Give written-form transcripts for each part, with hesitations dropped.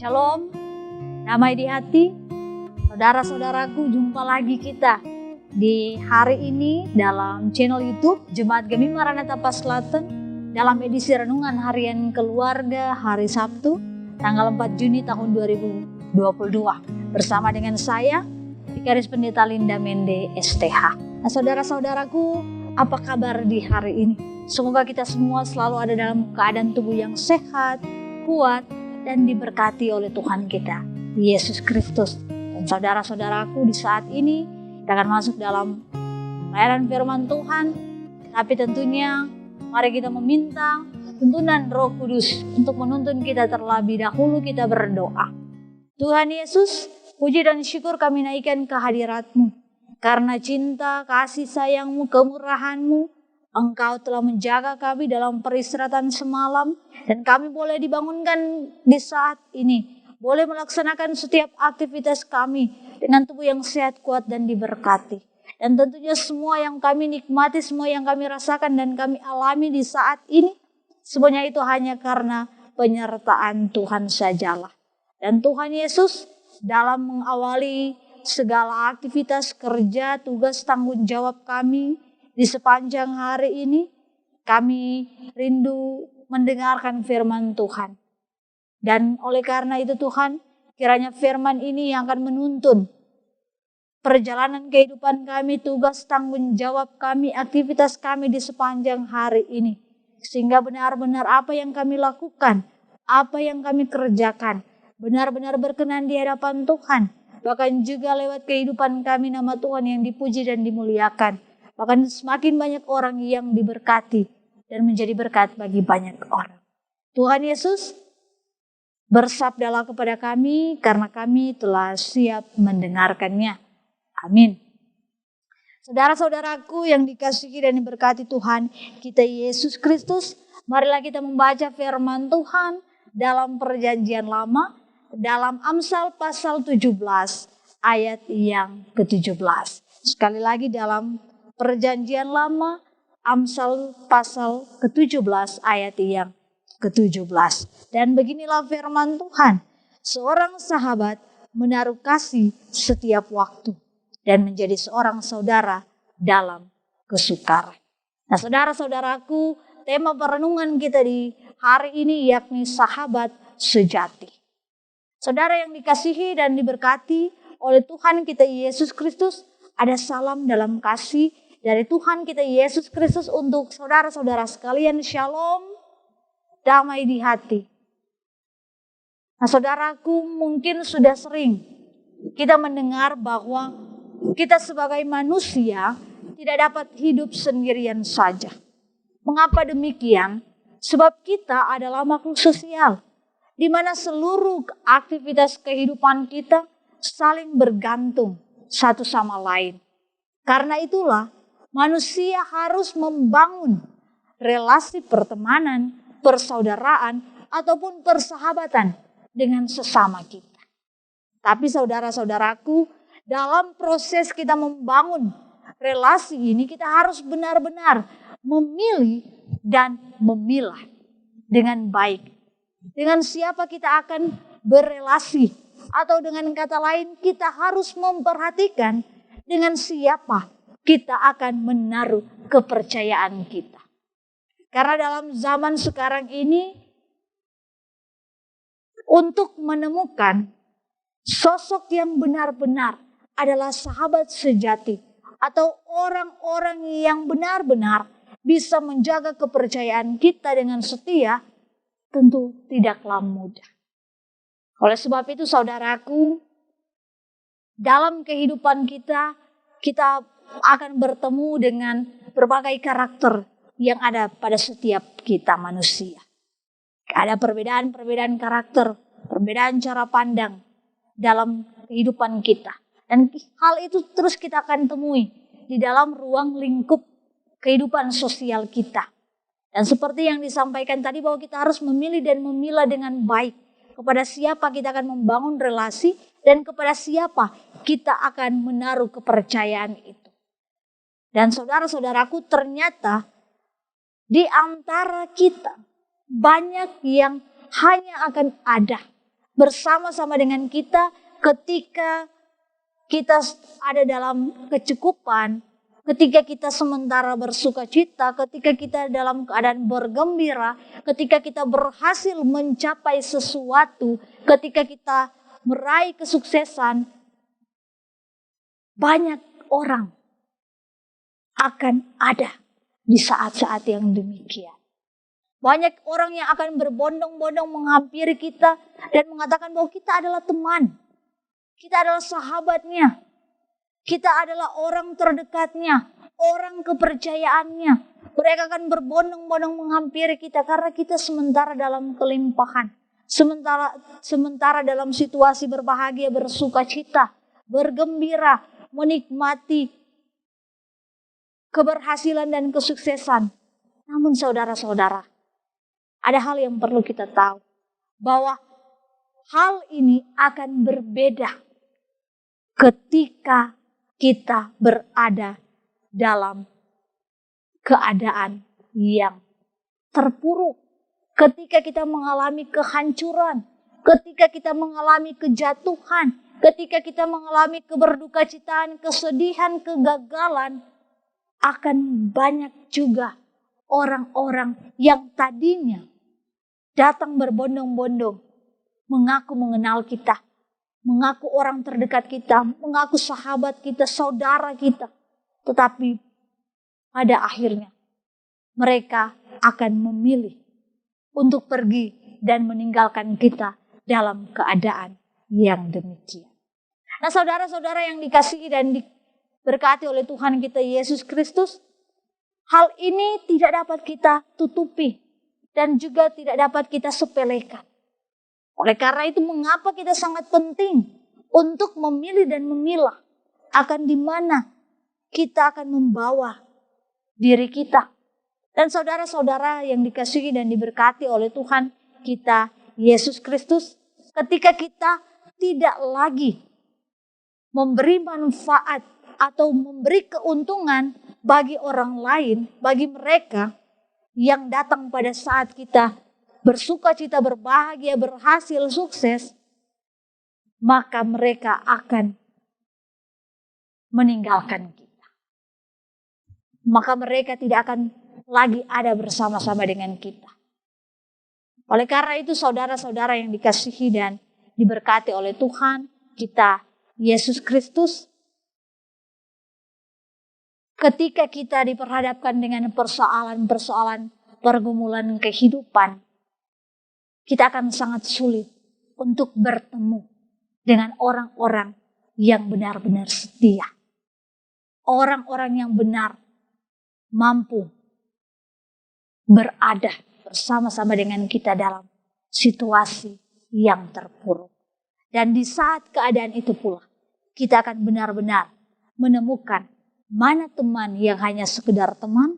Shalom, damai di hati. Saudara-saudaraku, jumpa lagi kita di hari ini dalam channel YouTube Jemaat Gemi Maranatha Pas Selatan dalam edisi Renungan Harian Keluarga hari Sabtu tanggal 4 Juni tahun 2022 bersama dengan saya, Vikaris Pendeta Linda Mende STH. Nah, saudara-saudaraku, apa kabar di hari ini? Semoga kita semua selalu ada dalam keadaan tubuh yang sehat, kuat, dan diberkati oleh Tuhan kita, Yesus Kristus. Dan saudara-saudaraku, di saat ini kita akan masuk dalam pelayanan firman Tuhan. Tapi tentunya mari kita meminta tuntunan Roh Kudus untuk menuntun kita terlebih dahulu. Kita berdoa. Tuhan Yesus, puji dan syukur kami naikkan kehadirat-Mu. Karena cinta, kasih sayang-Mu, kemurahan-Mu, Engkau telah menjaga kami dalam peristirahatan semalam, dan kami boleh dibangunkan di saat ini, boleh melaksanakan setiap aktivitas kami dengan tubuh yang sehat, kuat, dan diberkati. Dan tentunya semua yang kami nikmati, semua yang kami rasakan dan kami alami di saat ini, semuanya itu hanya karena penyertaan Tuhan sajalah. Dan Tuhan Yesus dalam mengawali segala aktivitas kerja, tugas, tanggung jawab kami, di sepanjang hari ini, kami rindu mendengarkan firman Tuhan. Dan oleh karena itu Tuhan, kiranya firman ini yang akan menuntun perjalanan kehidupan kami, tugas, tanggung jawab kami, aktivitas kami di sepanjang hari ini. Sehingga benar-benar apa yang kami lakukan, apa yang kami kerjakan, benar-benar berkenan di hadapan Tuhan. Bahkan juga lewat kehidupan kami nama Tuhan yang dipuji dan dimuliakan. Bahkan semakin banyak orang yang diberkati dan menjadi berkat bagi banyak orang. Tuhan Yesus, bersabdalah kepada kami karena kami telah siap mendengarkannya. Amin. Saudara-saudaraku yang dikasihi dan diberkati Tuhan kita Yesus Kristus, marilah kita membaca firman Tuhan dalam Perjanjian Lama, dalam Amsal pasal 17 ayat yang ke-17. Sekali lagi dalam Perjanjian Lama, Amsal pasal ke-17 ayat yang ke-17. Dan beginilah firman Tuhan. Seorang sahabat menaruh kasih setiap waktu dan menjadi seorang saudara dalam kesukaran. Nah, saudara-saudaraku, tema perenungan kita di hari ini yakni sahabat sejati. Saudara yang dikasihi dan diberkati oleh Tuhan kita Yesus Kristus, ada salam dalam kasih dari Tuhan kita Yesus Kristus untuk saudara-saudara sekalian. Shalom, damai di hati. Nah, saudaraku, mungkin sudah sering kita mendengar bahwa kita sebagai manusia tidak dapat hidup sendirian saja. Mengapa demikian? Sebab kita adalah makhluk sosial, di mana seluruh aktivitas kehidupan kita saling bergantung satu sama lain. Karena itulah manusia harus membangun relasi pertemanan, persaudaraan, ataupun persahabatan dengan sesama kita. Tapi saudara-saudaraku, dalam proses kita membangun relasi ini, kita harus benar-benar memilih dan memilah dengan baik. Dengan siapa kita akan berelasi, atau dengan kata lain, kita harus memperhatikan dengan siapa kita akan menaruh kepercayaan kita. Karena dalam zaman sekarang ini, untuk menemukan sosok yang benar-benar adalah sahabat sejati atau orang-orang yang benar-benar bisa menjaga kepercayaan kita dengan setia, tentu tidaklah mudah. Oleh sebab itu saudaraku, dalam kehidupan kita akan bertemu dengan berbagai karakter yang ada pada setiap kita manusia. Ada perbedaan-perbedaan karakter, perbedaan cara pandang dalam kehidupan kita. Dan hal itu terus kita akan temui di dalam ruang lingkup kehidupan sosial kita. Dan seperti yang disampaikan tadi bahwa kita harus memilih dan memilah dengan baik kepada siapa kita akan membangun relasi dan kepada siapa kita akan menaruh kepercayaan itu. Dan saudara-saudaraku, ternyata di antara kita banyak yang hanya akan ada bersama-sama dengan kita ketika kita ada dalam kecukupan, ketika kita sementara bersuka cita, ketika kita dalam keadaan bergembira, ketika kita berhasil mencapai sesuatu, ketika kita meraih kesuksesan, banyak orang akan ada di saat-saat yang demikian. Banyak orang yang akan berbondong-bondong menghampiri kita dan mengatakan bahwa kita adalah teman. Kita adalah sahabatnya. Kita adalah orang terdekatnya, orang kepercayaannya. Mereka akan berbondong-bondong menghampiri kita karena kita sementara dalam kelimpahan. Sementara dalam situasi berbahagia, bersuka cita, bergembira, menikmati keberhasilan dan kesuksesan. Namun saudara-saudara, ada hal yang perlu kita tahu. Bahwa hal ini akan berbeda ketika kita berada dalam keadaan yang terpuruk. Ketika kita mengalami kehancuran. Ketika kita mengalami kejatuhan. Ketika kita mengalami keberdukacitaan, kesedihan, kegagalan. Akan banyak juga orang-orang yang tadinya datang berbondong-bondong, mengaku mengenal kita, mengaku orang terdekat kita, mengaku sahabat kita, saudara kita. Tetapi pada akhirnya mereka akan memilih untuk pergi dan meninggalkan kita dalam keadaan yang demikian. Nah, saudara-saudara yang dikasihi dan berkati oleh Tuhan kita Yesus Kristus, hal ini tidak dapat kita tutupi dan juga tidak dapat kita sepelekan. Oleh karena itu, mengapa kita sangat penting untuk memilih dan memilah akan di mana kita akan membawa diri kita. Dan saudara-saudara yang dikasihi dan diberkati oleh Tuhan kita Yesus Kristus, ketika kita tidak lagi memberi manfaat atau memberi keuntungan bagi orang lain, bagi mereka yang datang pada saat kita bersuka cita, berbahagia, berhasil, sukses, maka mereka akan meninggalkan kita. Maka mereka tidak akan lagi ada bersama-sama dengan kita. Oleh karena itu, saudara-saudara yang dikasihi dan diberkati oleh Tuhan kita Yesus Kristus, ketika kita diperhadapkan dengan persoalan-persoalan pergumulan kehidupan, kita akan sangat sulit untuk bertemu dengan orang-orang yang benar-benar setia. Orang-orang yang benar mampu berada bersama-sama dengan kita dalam situasi yang terpuruk. Dan di saat keadaan itu pula, kita akan benar-benar menemukan mana teman yang hanya sekedar teman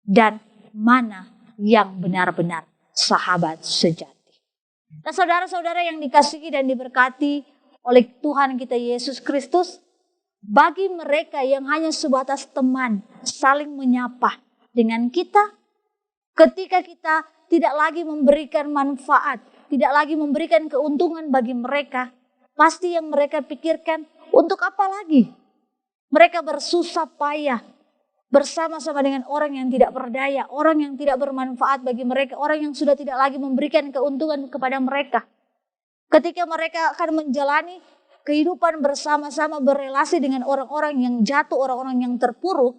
dan mana yang benar-benar sahabat sejati. Nah, saudara-saudara yang dikasihi dan diberkati oleh Tuhan kita Yesus Kristus, bagi mereka yang hanya sebatas teman, saling menyapa dengan kita, ketika kita tidak lagi memberikan manfaat, tidak lagi memberikan keuntungan bagi mereka, pasti yang mereka pikirkan, untuk apa lagi mereka bersusah payah bersama-sama dengan orang yang tidak berdaya, orang yang tidak bermanfaat bagi mereka, orang yang sudah tidak lagi memberikan keuntungan kepada mereka. Ketika mereka akan menjalani kehidupan bersama-sama, berelasi dengan orang-orang yang jatuh, orang-orang yang terpuruk,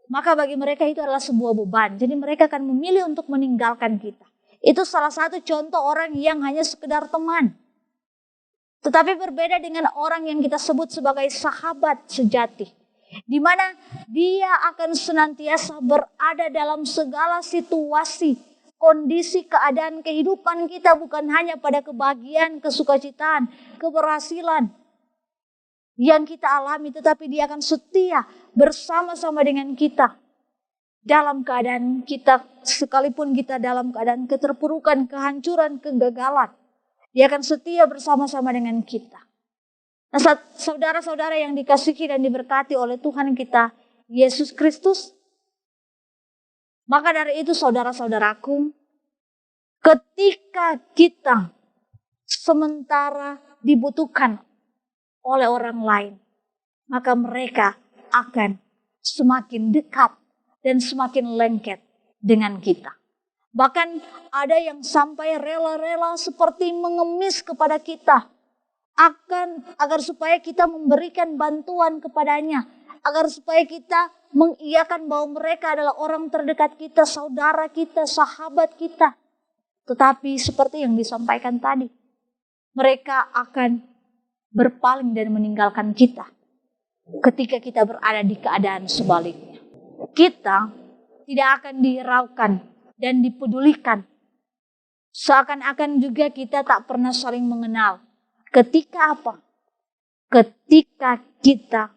maka bagi mereka itu adalah sebuah beban. Jadi mereka akan memilih untuk meninggalkan kita. Itu salah satu contoh orang yang hanya sekedar teman. Tetapi berbeda dengan orang yang kita sebut sebagai sahabat sejati, di mana dia akan senantiasa berada dalam segala situasi, kondisi, keadaan kehidupan kita, bukan hanya pada kebahagiaan, kesukacitaan, keberhasilan yang kita alami, tetapi dia akan setia bersama-sama dengan kita dalam keadaan kita, sekalipun kita dalam keadaan keterpurukan, kehancuran, kegagalan. Dia akan setia bersama-sama dengan kita. Nah, saudara-saudara yang dikasihi dan diberkati oleh Tuhan kita Yesus Kristus, maka dari itu saudara-saudaraku, ketika kita sementara dibutuhkan oleh orang lain, maka mereka akan semakin dekat dan semakin lengket dengan kita. Bahkan ada yang sampai rela-rela seperti mengemis kepada kita, agar supaya kita memberikan bantuan kepadanya, agar supaya kita mengiyakan bahwa mereka adalah orang terdekat kita, saudara kita, sahabat kita. Tetapi seperti yang disampaikan tadi, mereka akan berpaling dan meninggalkan kita ketika kita berada di keadaan sebaliknya. Kita tidak akan dihiraukan dan dipedulikan. Seakan-akan juga kita tak pernah saling mengenal. Ketika apa? Ketika kita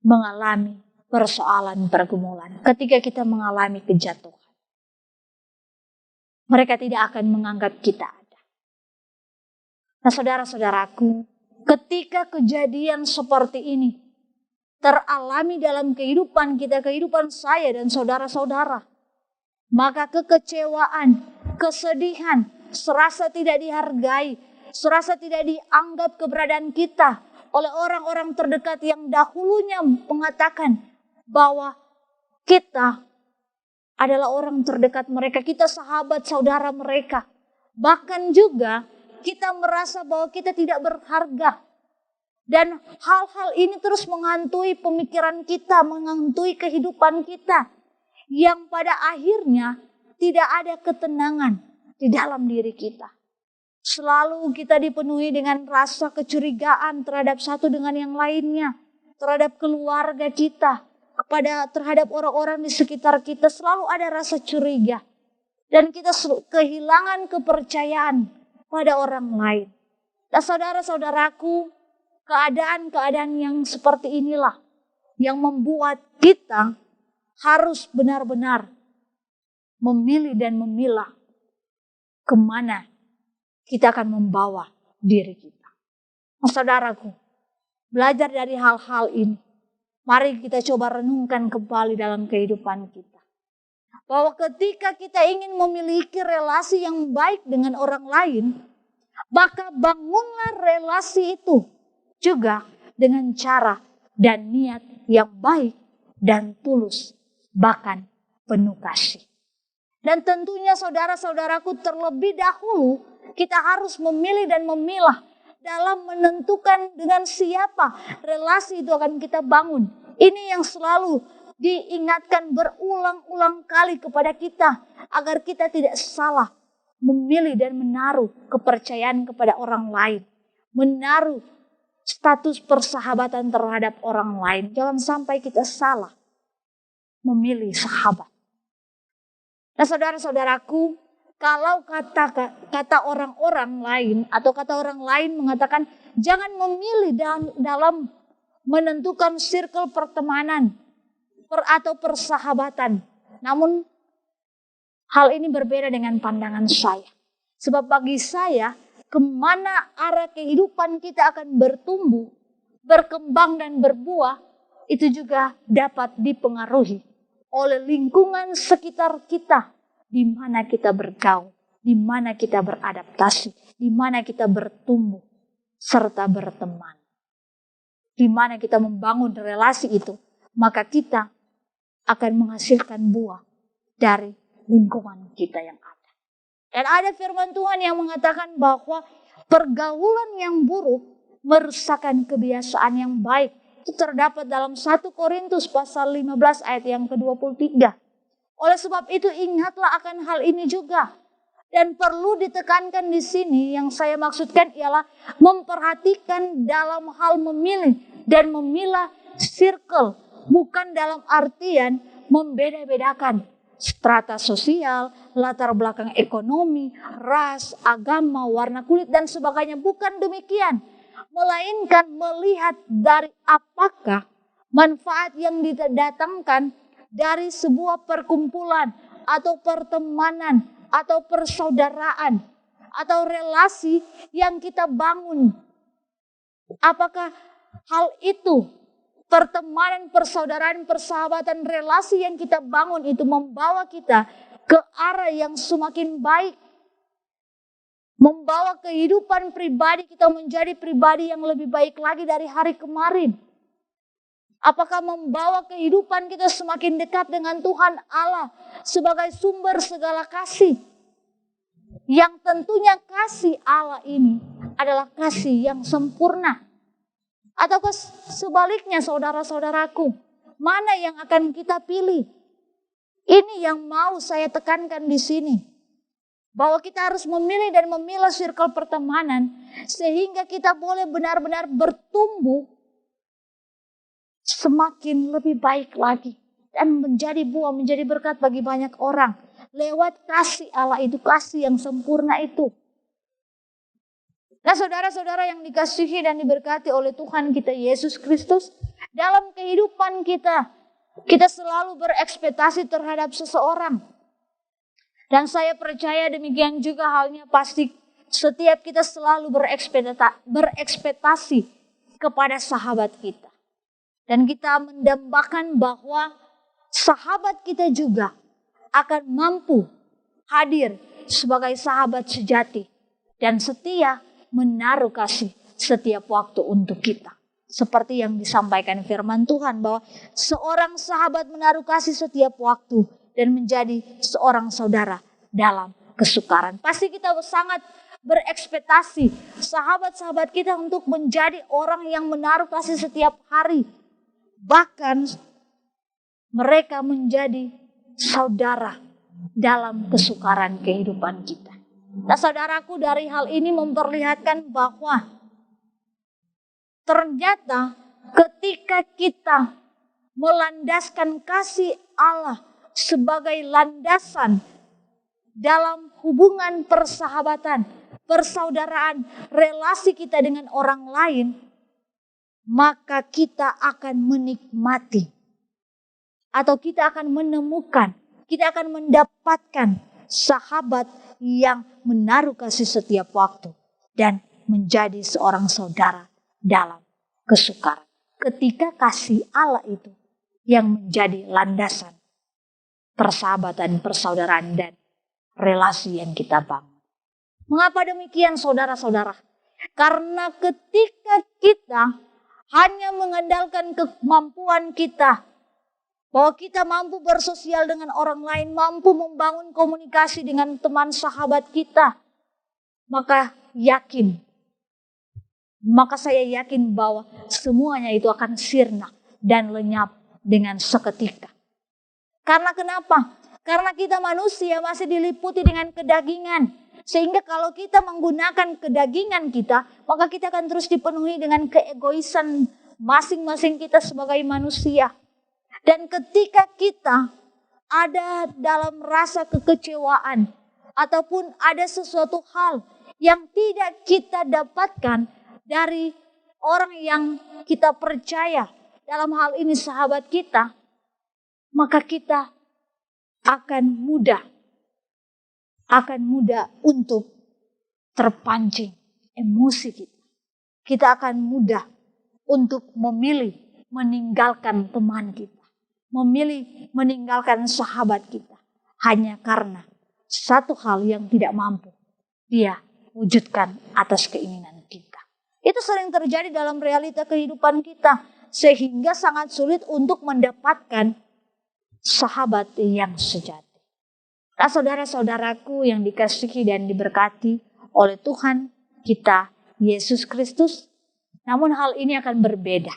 mengalami persoalan pergumulan. Ketika kita mengalami kejatuhan. Mereka tidak akan menganggap kita ada. Nah, saudara-saudaraku, ketika kejadian seperti ini teralami dalam kehidupan kita, kehidupan saya dan saudara-saudara, maka kekecewaan, kesedihan, serasa tidak dihargai, serasa tidak dianggap keberadaan kita oleh orang-orang terdekat yang dahulunya mengatakan bahwa kita adalah orang terdekat mereka, kita sahabat saudara mereka. Bahkan juga kita merasa bahwa kita tidak berharga. Dan hal-hal ini terus menghantui pemikiran kita, menghantui kehidupan kita. Yang pada akhirnya tidak ada ketenangan di dalam diri kita. Selalu kita dipenuhi dengan rasa kecurigaan terhadap satu dengan yang lainnya. Terhadap keluarga kita, terhadap orang-orang di sekitar kita. Selalu ada rasa curiga. Dan kita kehilangan kepercayaan pada orang lain. Dan saudara-saudaraku, keadaan-keadaan yang seperti inilah yang membuat kita harus benar-benar memilih dan memilah kemana kita akan membawa diri kita. Nah, saudaraku, belajar dari hal-hal ini. Mari kita coba renungkan kembali dalam kehidupan kita. Bahwa ketika kita ingin memiliki relasi yang baik dengan orang lain, maka bangunlah relasi itu juga dengan cara dan niat yang baik dan tulus, bahkan penuh kasih. Dan tentunya saudara-saudaraku, terlebih dahulu kita harus memilih dan memilah dalam menentukan dengan siapa relasi itu akan kita bangun. Ini yang selalu diingatkan berulang-ulang kali kepada kita agar kita tidak salah memilih dan menaruh kepercayaan kepada orang lain, menaruh status persahabatan terhadap orang lain. Jangan sampai kita salah memilih sahabat. Nah, saudara-saudaraku, kalau kata orang-orang lain atau kata orang lain mengatakan jangan memilih dalam menentukan circle pertemanan atau persahabatan. Namun hal ini berbeda dengan pandangan saya. Sebab bagi saya, kemana arah kehidupan kita akan bertumbuh, berkembang dan berbuah, itu juga dapat dipengaruhi oleh lingkungan sekitar kita, di mana kita bergaul, di mana kita beradaptasi, di mana kita bertumbuh, serta berteman. Di mana kita membangun relasi itu, maka kita akan menghasilkan buah dari lingkungan kita yang ada. Dan ada firman Tuhan yang mengatakan bahwa pergaulan yang buruk merusakkan kebiasaan yang baik. Itu terdapat dalam 1 Korintus pasal 15 ayat yang ke-23. Oleh sebab itu ingatlah akan hal ini juga. Dan perlu ditekankan di sini yang saya maksudkan ialah memperhatikan dalam hal memilih dan memilah circle. Bukan dalam artian membeda-bedakan strata sosial, latar belakang ekonomi, ras, agama, warna kulit dan sebagainya. Bukan demikian. Melainkan melihat dari apakah manfaat yang didatangkan dari sebuah perkumpulan atau pertemanan atau persaudaraan atau relasi yang kita bangun. Apakah hal itu, pertemanan, persaudaraan, persahabatan, relasi yang kita bangun itu membawa kita ke arah yang semakin baik, Membawa kehidupan pribadi kita menjadi pribadi yang lebih baik lagi dari hari kemarin? Apakah membawa kehidupan kita semakin dekat dengan Tuhan Allah sebagai sumber segala kasih? Yang tentunya kasih Allah ini adalah kasih yang sempurna. Ataukah sebaliknya saudara-saudaraku, mana yang akan kita pilih? Ini yang mau saya tekankan di sini. Bahwa kita harus memilih dan memilah circle pertemanan sehingga kita boleh benar-benar bertumbuh semakin lebih baik lagi dan menjadi buah, menjadi berkat bagi banyak orang lewat kasih Allah itu, kasih yang sempurna itu. Nah, saudara-saudara yang dikasihi dan diberkati oleh Tuhan kita Yesus Kristus, dalam kehidupan kita selalu berekspektasi terhadap seseorang. Dan saya percaya demikian juga halnya pasti setiap kita selalu berekspektasi kepada sahabat kita. Dan kita mendambakan bahwa sahabat kita juga akan mampu hadir sebagai sahabat sejati dan setia menaruh kasih setiap waktu untuk kita. Seperti yang disampaikan firman Tuhan bahwa seorang sahabat menaruh kasih setiap waktu dan menjadi seorang saudara dalam kesukaran. Pasti kita sangat berekspektasi sahabat-sahabat kita untuk menjadi orang yang menaruh kasih setiap hari. Bahkan mereka menjadi saudara dalam kesukaran kehidupan kita. Nah, saudaraku, dari hal ini memperlihatkan bahwa ternyata ketika kita melandaskan kasih Allah sebagai landasan dalam hubungan persahabatan, persaudaraan, relasi kita dengan orang lain, maka kita akan menikmati atau kita akan menemukan, kita akan mendapatkan sahabat yang menaruh kasih setiap waktu dan menjadi seorang saudara dalam kesukaran. Ketika kasih Allah itu yang menjadi landasan persahabatan, persaudaraan dan relasi yang kita bangun. Mengapa demikian saudara-saudara? Karena ketika kita hanya mengandalkan kemampuan kita, bahwa kita mampu bersosial dengan orang lain, mampu membangun komunikasi dengan teman sahabat kita, maka saya yakin bahwa semuanya itu akan sirna dan lenyap dengan seketika. Karena kenapa? Karena kita manusia masih diliputi dengan kedagingan. Sehingga kalau kita menggunakan kedagingan kita, maka kita akan terus dipenuhi dengan keegoisan masing-masing kita sebagai manusia. Dan ketika kita ada dalam rasa kekecewaan ataupun ada sesuatu hal yang tidak kita dapatkan dari orang yang kita percaya, dalam hal ini sahabat kita, maka kita akan mudah untuk terpancing emosi kita. Kita akan mudah untuk memilih meninggalkan teman kita, memilih meninggalkan sahabat kita, hanya karena satu hal yang tidak mampu dia wujudkan atas keinginan kita. Itu sering terjadi dalam realita kehidupan kita, sehingga sangat sulit untuk mendapatkan sahabat yang sejati. Nah, saudara-saudaraku yang dikasihi dan diberkati oleh Tuhan kita Yesus Kristus, namun hal ini akan berbeda.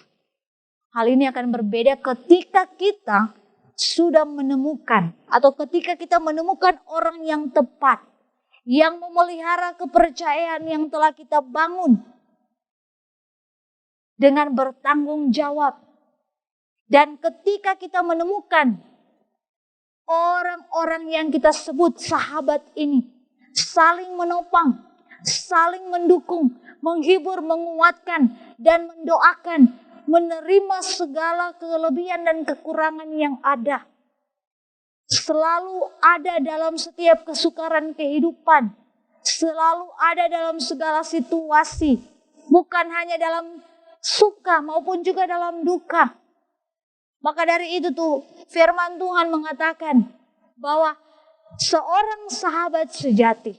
Hal ini akan berbeda ketika kita sudah menemukan atau ketika kita menemukan orang yang tepat, yang memelihara kepercayaan yang telah kita bangun dengan bertanggung jawab. Dan ketika kita menemukan orang-orang yang kita sebut sahabat ini saling menopang, saling mendukung, menghibur, menguatkan, dan mendoakan, menerima segala kelebihan dan kekurangan yang ada. Selalu ada dalam setiap kesukaran kehidupan, selalu ada dalam segala situasi, bukan hanya dalam suka maupun juga dalam duka. Maka dari itu tuh firman Tuhan mengatakan bahwa seorang sahabat sejati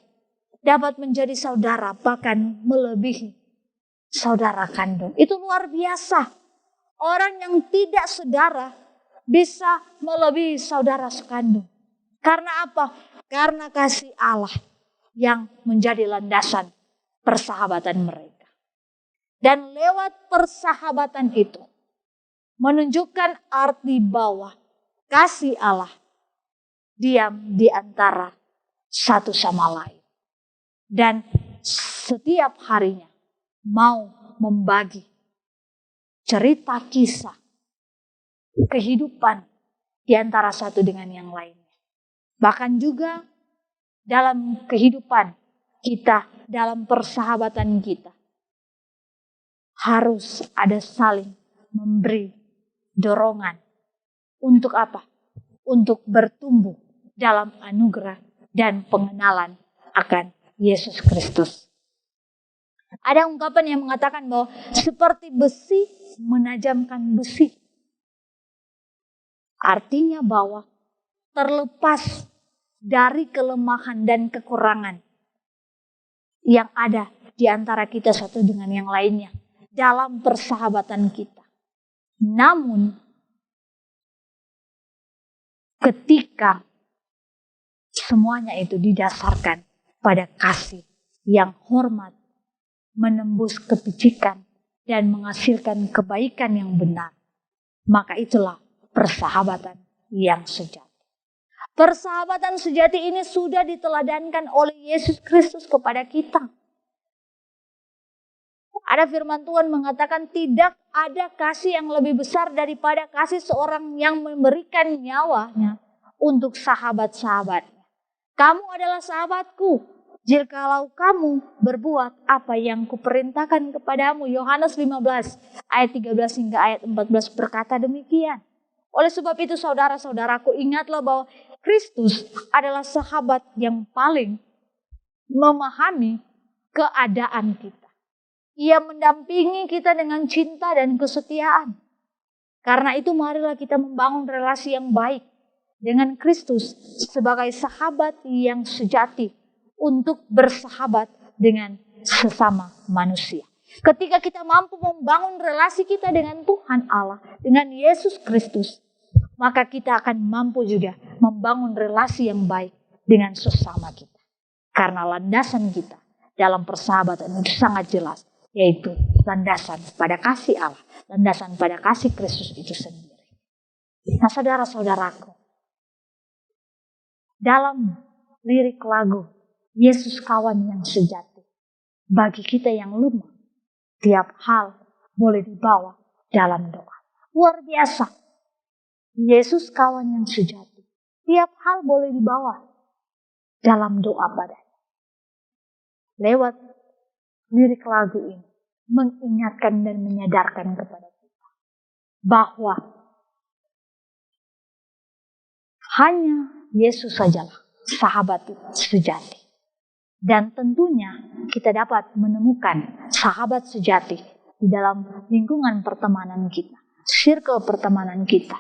dapat menjadi saudara, bahkan melebihi saudara kandung. Itu luar biasa. Orang yang tidak saudara bisa melebihi saudara sekandung. Karena apa? Karena kasih Allah yang menjadi landasan persahabatan mereka. Dan lewat persahabatan itu menunjukkan arti bahwa kasih Allah diam di antara satu sama lain. Dan setiap harinya mau membagi cerita kisah kehidupan di antara satu dengan yang lainnya. Bahkan juga dalam kehidupan kita, dalam persahabatan kita, harus ada saling memberi dorongan. Untuk apa? Untuk bertumbuh dalam anugerah dan pengenalan akan Yesus Kristus. Ada ungkapan yang mengatakan bahwa seperti besi menajamkan besi. Artinya bahwa terlepas dari kelemahan dan kekurangan yang ada di antara kita satu dengan yang lainnya dalam persahabatan kita. Namun ketika semuanya itu didasarkan pada kasih yang hormat, menembus kepicikan, dan menghasilkan kebaikan yang benar, maka itulah persahabatan yang sejati. Persahabatan sejati ini sudah diteladankan oleh Yesus Kristus kepada kita. Ada firman Tuhan mengatakan tidak ada kasih yang lebih besar daripada kasih seorang yang memberikan nyawanya untuk sahabat-sahabatnya. Kamu adalah sahabatku jikalau kamu berbuat apa yang kuperintahkan kepadamu. Yohanes 15 ayat 13 hingga ayat 14 berkata demikian. Oleh sebab itu saudara-saudaraku, ingatlah bahwa Kristus adalah sahabat yang paling memahami keadaan kita. Ia mendampingi kita dengan cinta dan kesetiaan. Karena itu marilah kita membangun relasi yang baik dengan Kristus sebagai sahabat yang sejati untuk bersahabat dengan sesama manusia. Ketika kita mampu membangun relasi kita dengan Tuhan Allah, dengan Yesus Kristus, maka kita akan mampu juga membangun relasi yang baik dengan sesama kita. Karena landasan kita dalam persahabatan itu sangat jelas, yaitu landasan pada kasih Allah, landasan pada kasih Kristus itu sendiri. Nah saudara-saudaraku, dalam lirik lagu Yesus kawan yang sejati, bagi kita yang lemah, tiap hal boleh dibawa dalam doa. Luar biasa, Yesus kawan yang sejati, tiap hal boleh dibawa dalam doa padanya. Lewat lirik lagu ini mengingatkan dan menyadarkan kepada kita bahwa hanya Yesus sajalah sahabat sejati. Dan tentunya kita dapat menemukan sahabat sejati di dalam lingkungan pertemanan kita, circle pertemanan kita,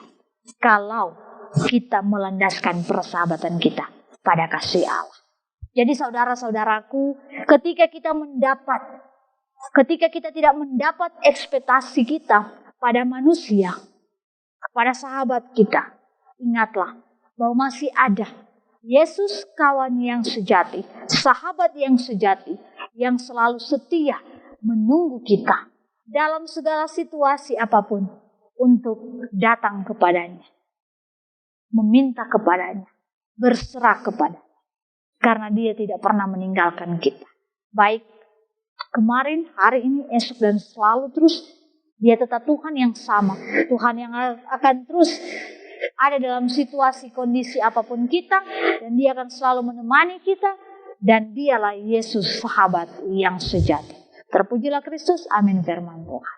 kalau kita melandaskan persahabatan kita pada kasih Allah. Jadi saudara-saudaraku, ketika kita tidak mendapat ekspektasi kita pada manusia, kepada sahabat kita, ingatlah bahwa masih ada Yesus kawan yang sejati, sahabat yang sejati, yang selalu setia menunggu kita dalam segala situasi apapun untuk datang kepadanya, meminta kepadanya, berserah kepadanya. Karena dia tidak pernah meninggalkan kita. Baik kemarin, hari ini, esok, dan selalu terus. Dia tetap Tuhan yang sama. Tuhan yang akan terus ada dalam situasi kondisi apapun kita. Dan dia akan selalu menemani kita. Dan dialah Yesus sahabat yang sejati. Terpujilah Kristus. Amin firman Tuhan.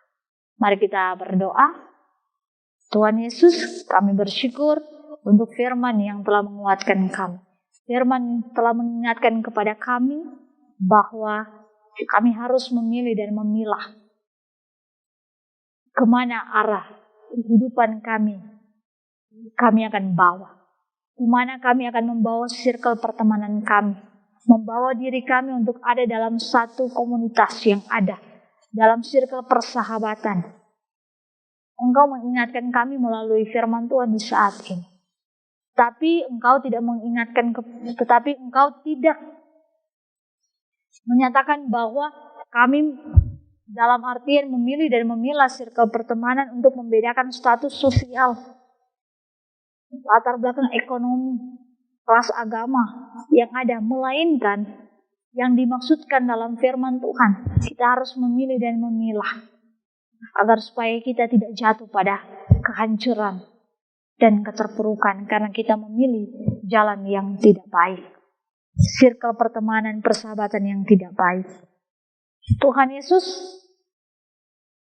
Mari kita berdoa. Tuhan Yesus, kami bersyukur untuk firman yang telah menguatkan kami. Firman telah mengingatkan kepada kami bahwa kami harus memilih dan memilah kemana arah kehidupan kami akan bawa. Kemana kami akan membawa circle pertemanan kami. membawa diri kami untuk ada dalam satu komunitas yang ada, dalam circle persahabatan. Engkau mengingatkan kami melalui firman Tuhan di saat ini. Tapi Engkau tidak menyatakan bahwa kami dalam artian memilih dan memilah circle pertemanan untuk membedakan status sosial, latar belakang ekonomi, kelas agama yang ada, melainkan yang dimaksudkan dalam firman Tuhan. Kita harus memilih dan memilah agar supaya kita tidak jatuh pada kehancuran dan keterpurukan karena kita memilih jalan yang tidak baik, circle pertemanan persahabatan yang tidak baik. Tuhan Yesus,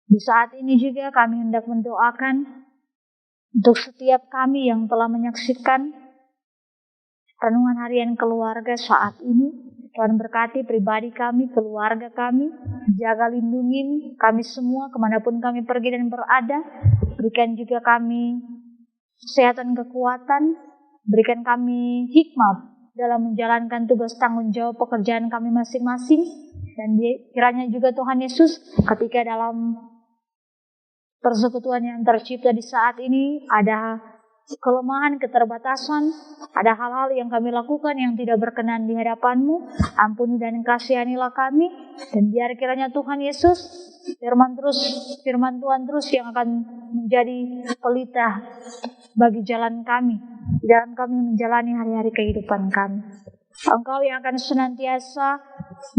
di saat ini juga kami hendak mendoakan untuk setiap kami yang telah menyaksikan renungan harian keluarga saat ini. Tuhan berkati pribadi kami, keluarga kami, jaga lindungi kami semua kemanapun kami pergi dan berada. Berikan juga kami kesehatan, kekuatan, berikan kami hikmat dalam menjalankan tugas tanggung jawab pekerjaan kami masing-masing. Dan kiranya juga Tuhan Yesus ketika dalam persekutuan yang tercipta di saat ini ada kelemahan, keterbatasan, ada hal-hal yang kami lakukan yang tidak berkenan di hadapan-Mu, ampuni dan kasihanilah kami, dan biar kiranya Tuhan Yesus, firman Tuhan terus yang akan menjadi pelita bagi jalan kami, di dalam kami menjalani hari-hari kehidupan kami. Engkau yang akan senantiasa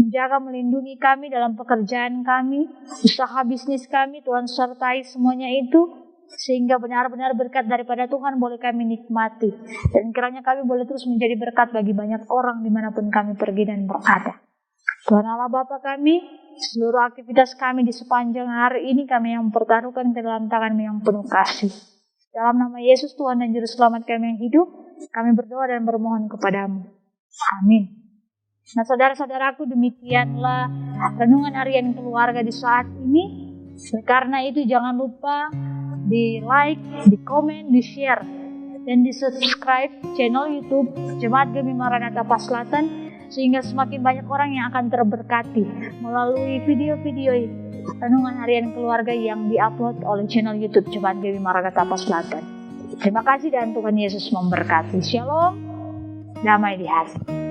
menjaga, melindungi kami dalam pekerjaan kami, usaha bisnis kami, Tuhan sertai semuanya itu, sehingga benar-benar berkat daripada Tuhan boleh kami nikmati. Dan kiranya kami boleh terus menjadi berkat bagi banyak orang dimanapun kami pergi dan berada. Tuhan Allah Bapa kami, seluruh aktivitas kami di sepanjang hari ini kami yang mempertaruhkan ke dalam tangan-Mu yang penuh kasih. Dalam nama Yesus Tuhan dan Juru Selamat kami yang hidup, kami berdoa dan bermohon kepada-Mu. Amin. Nah saudara-saudaraku, demikianlah renungan harian keluarga di saat ini. Karena itu jangan lupa di like, di komen, di share, dan di subscribe channel YouTube Jemaat Gemi Maranatha Paslatan, sehingga semakin banyak orang yang akan terberkati melalui video-video renungan harian keluarga yang diupload oleh channel YouTube Jemaat Gemi Maranatha Paslatan. Terima kasih dan Tuhan Yesus memberkati. Shalom, damai di hati.